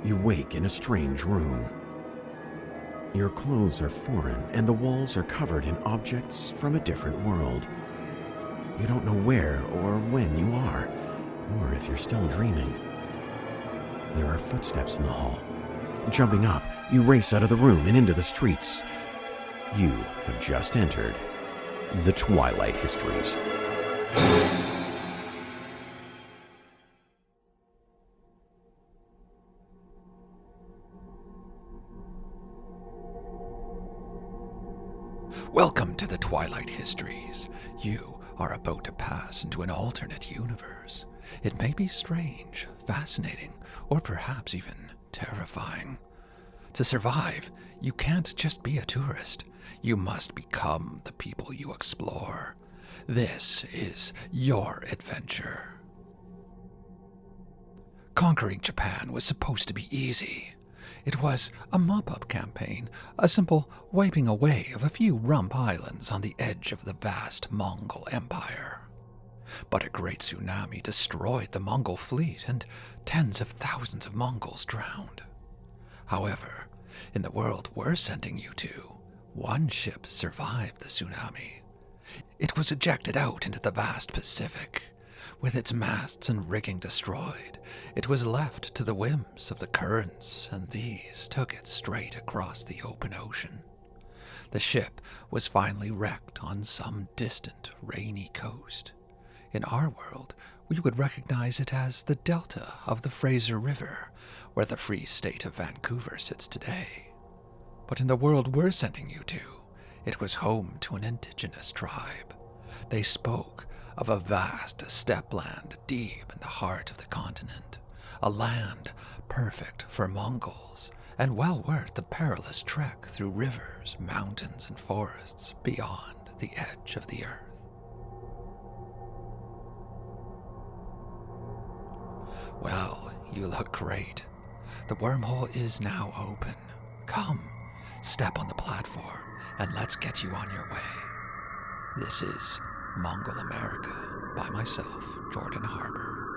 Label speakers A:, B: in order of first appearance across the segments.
A: You wake in a strange room. Your clothes are foreign and the walls are covered in objects from a different world. You don't know where or when you are, or if you're still dreaming. There are footsteps in the hall. Jumping up, you race out of the room and into the streets. You have just entered the Twilight Histories.
B: Welcome to the Twilight Histories. You are about to pass into an alternate universe. It may be strange, fascinating, or perhaps even terrifying. To survive, you can't just be a tourist. You must become the people you explore. This is your adventure. Conquering Japan was supposed to be easy. It was a mop-up campaign, a simple wiping away of a few rump islands on the edge of the vast Mongol Empire. But a great tsunami destroyed the Mongol fleet and tens of thousands of Mongols drowned. However, in the world we're sending you to, one ship survived the tsunami. It was ejected out into the vast Pacific. With its masts and rigging destroyed, it was left to the whims of the currents, and these took it straight across the open ocean. The ship was finally wrecked on some distant, rainy coast. In our world, we would recognize it as the delta of the Fraser River, where the Free State of Vancouver sits today. But in the world we're sending you to, it was home to an indigenous tribe. They spoke of a vast steppe land deep in the heart of the continent, a land perfect for Mongols and well worth the perilous trek through rivers, mountains, and forests beyond the edge of the earth. Well, you look great. The wormhole is now open. Come, step on the platform and let's get you on your way. This is Mongol America by myself, Jordan Harbour.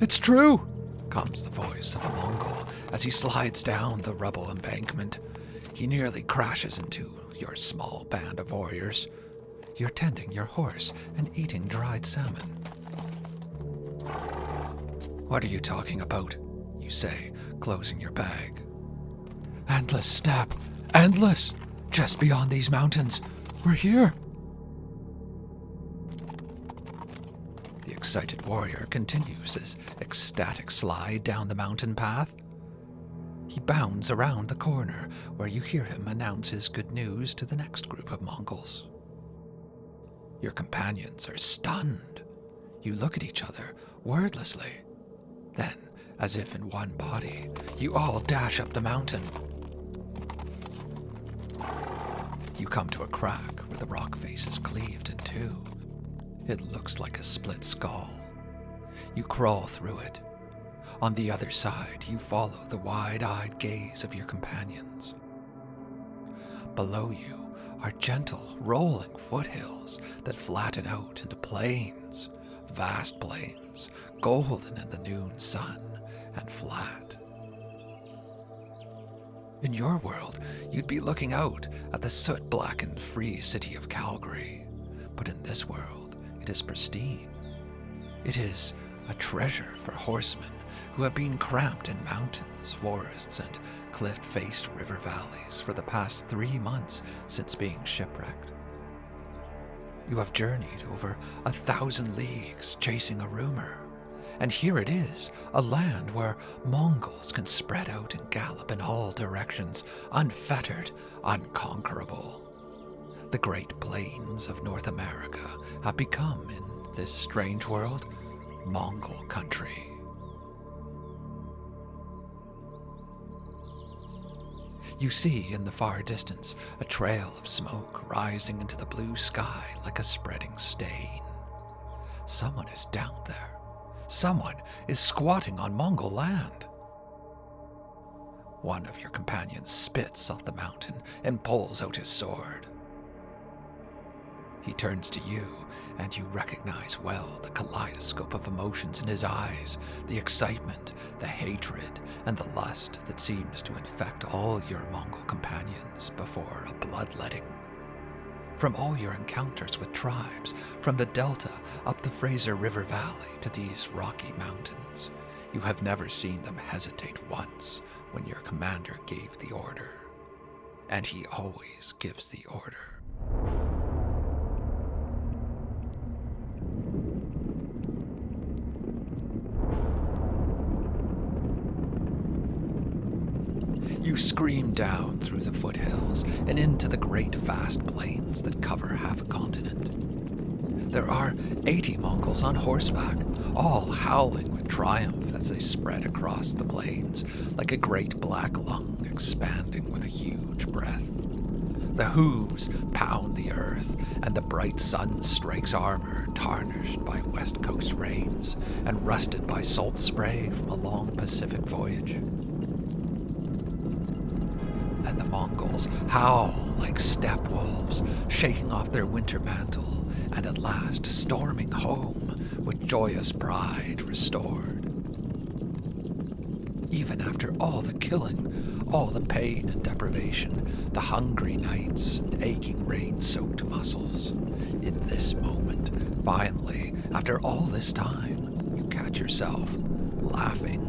B: It's true, comes the voice of a Mongol as he slides down the rubble embankment. He nearly crashes into your small band of warriors. You're tending your horse and eating dried salmon. What are you talking about? You say, closing your bag. Endless steppe, endless! Just beyond these mountains. We're here. The excited warrior continues his ecstatic slide down the mountain path. He bounds around the corner where you hear him announce his good news to the next group of Mongols. Your companions are stunned. You look at each other wordlessly. Then, as if in one body, you all dash up the mountain. You come to a crack where the rock face is cleaved in two. It looks like a split skull. You crawl through it. On the other side, you follow the wide-eyed gaze of your companions. Below you are gentle, rolling foothills that flatten out into plains, vast plains, golden in the noon sun and flat. In your world, you'd be looking out at the soot-blackened free city of Calgary, but in this world, it is pristine. It is a treasure for horsemen who have been cramped in mountains, forests, and cliff-faced river valleys for the past 3 months since being shipwrecked. You have journeyed over 1,000 leagues chasing a rumor, and here it is, a land where Mongols can spread out and gallop in all directions, unfettered, unconquerable. The Great Plains of North America have become, in this strange world, Mongol country. You see in the far distance a trail of smoke rising into the blue sky like a spreading stain. Someone is down there. Someone is squatting on Mongol land. One of your companions spits off the mountain and pulls out his sword. He turns to you, and you recognize well the kaleidoscope of emotions in his eyes, the excitement, the hatred, and the lust that seems to infect all your Mongol companions before a bloodletting. From all your encounters with tribes, from the delta up the Fraser River Valley to these rocky mountains, you have never seen them hesitate once when your commander gave the order. And he always gives the order. You scream down through the foothills and into the great vast plains that cover half a continent. There are 80 Mongols on horseback, all howling with triumph as they spread across the plains like a great black lung expanding with a huge breath. The hooves pound the earth, and the bright sun strikes armor tarnished by west coast rains and rusted by salt spray from a long Pacific voyage. And the Mongols howl like steppe wolves, shaking off their winter mantle, and at last storming home with joyous pride restored. Even after all the killing, all the pain and deprivation, the hungry nights and aching rain-soaked muscles, in this moment, finally, after all this time, you catch yourself laughing.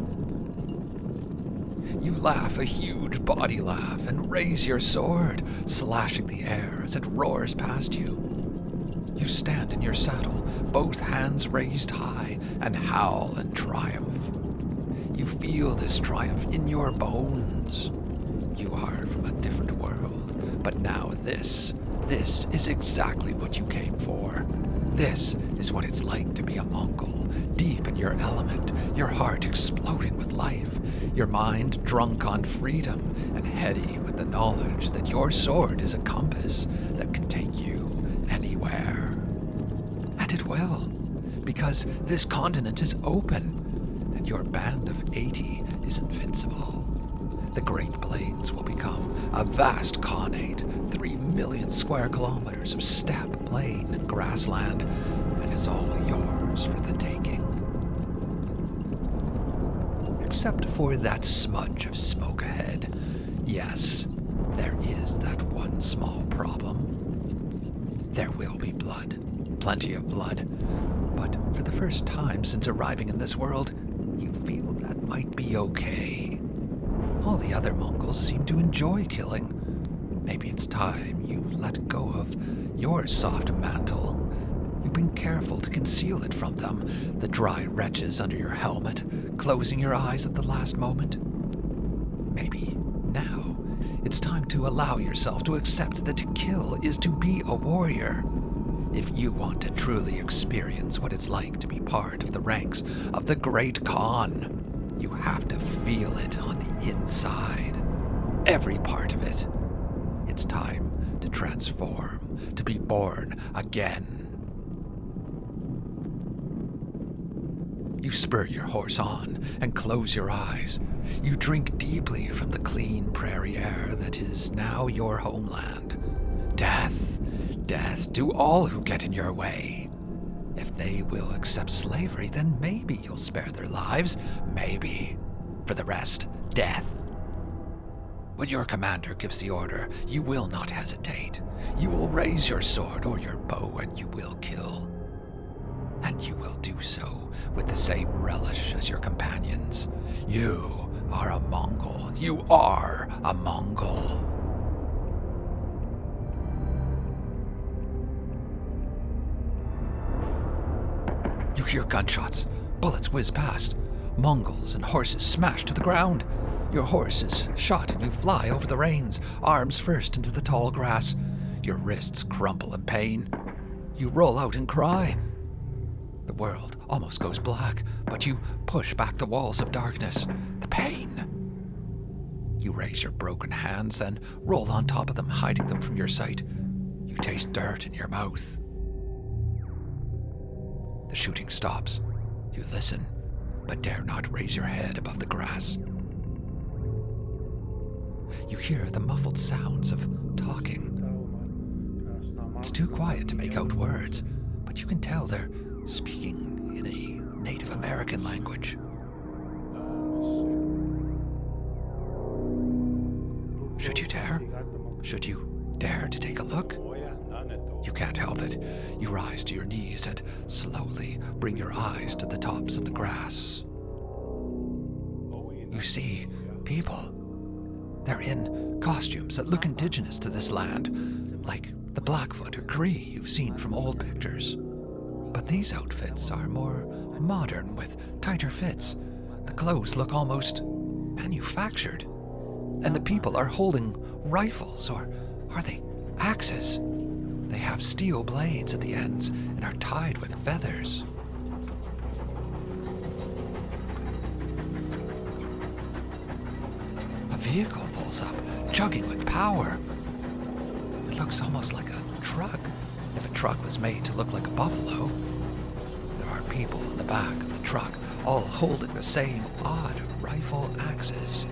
B: You laugh a huge body laugh and raise your sword, slashing the air as it roars past you. You stand in your saddle, both hands raised high, and howl in triumph. You feel this triumph in your bones. You are from a different world, but now this is exactly what you came for. This is what it's like to be a Mongol, deep in your element, your heart exploding with life, your mind drunk on freedom and heady with the knowledge that your sword is a compass that can take you anywhere. And it will, because this continent is open, and your band of 80 is invincible. The Great Plains will become a vast khanate, 3 million square kilometers of steppe, plain, and grassland, and is all yours for the taking. Except for that smudge of smoke ahead. Yes, there is that one small problem. There will be blood, plenty of blood, but for the first time since arriving in this world, you feel that might be okay. All the other Mongols seem to enjoy killing. Maybe it's time you let go of your soft mantle. You've been careful to conceal it from them, the dry wretches under your helmet, closing your eyes at the last moment. Maybe now it's time to allow yourself to accept that to kill is to be a warrior. If you want to truly experience what it's like to be part of the ranks of the Great Khan, you have to feel it on the inside. Every part of it. It's time to transform, to be born again. You spur your horse on and close your eyes. You drink deeply from the clean prairie air that is now your homeland. Death, death to all who get in your way. If they will accept slavery, then maybe you'll spare their lives. Maybe. For the rest, death. When your commander gives the order, you will not hesitate. You will raise your sword or your bow and you will kill. And you will do so with the same relish as your companions. You are a Mongol. You are a Mongol. You hear gunshots. Bullets whiz past. Mongols and horses smash to the ground. Your horse is shot and you fly over the reins, arms first into the tall grass. Your wrists crumple in pain. You roll out and cry. The world almost goes black, but you push back the walls of darkness. The pain. You raise your broken hands, then roll on top of them, hiding them from your sight. You taste dirt in your mouth. The shooting stops. You listen, but dare not raise your head above the grass. You hear the muffled sounds of talking. It's too quiet to make out words, but you can tell they're speaking in a Native American language. Should you dare? Should you dare to take a look? You can't help it. You rise to your knees and slowly bring your eyes to the tops of the grass. You see people. They're in costumes that look indigenous to this land, like the Blackfoot or Cree you've seen from old pictures. But these outfits are more modern with tighter fits. The clothes look almost manufactured. And the people are holding rifles, or are they axes? They have steel blades at the ends and are tied with feathers. A vehicle pulls up, chugging with power. It looks almost like a truck, if a truck was made to look like a buffalo. There are people in the back of the truck, all holding the same odd rifle axes.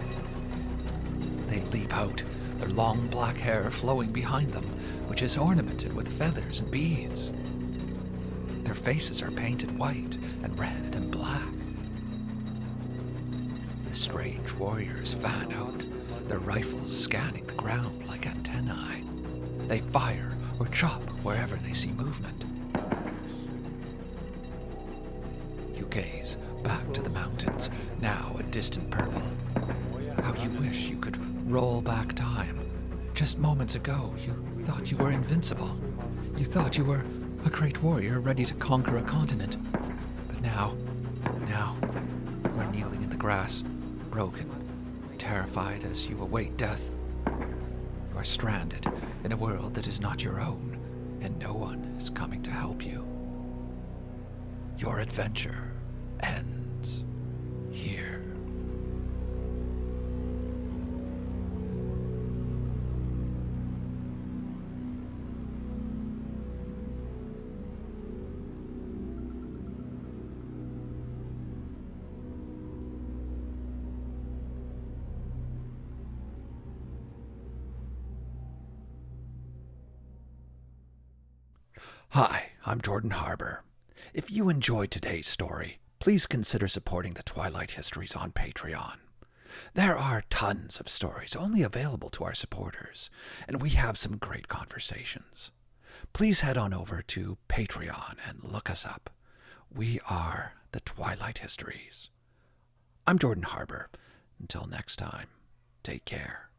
B: They leap out, their long black hair flowing behind them, which is ornamented with feathers and beads. Their faces are painted white and red and black. The strange warriors fan out, their rifles scanning the ground like antennae. They fire or chop wherever they see movement. You gaze back to the mountains, now a distant purple. How you wish you could roll back time. Just moments ago, you thought you were invincible. You thought you were a great warrior ready to conquer a continent. But now, we're kneeling in the grass, broken, terrified as you await death. You are stranded in a world that is not your own, and no one is coming to help you. Your adventure ends here. Hi, I'm Jordan Harbour. If you enjoyed today's story, please consider supporting the Twilight Histories on Patreon. There are tons of stories only available to our supporters, and we have some great conversations. Please head on over to Patreon and look us up. We are the Twilight Histories. I'm Jordan Harbour. Until next time, take care.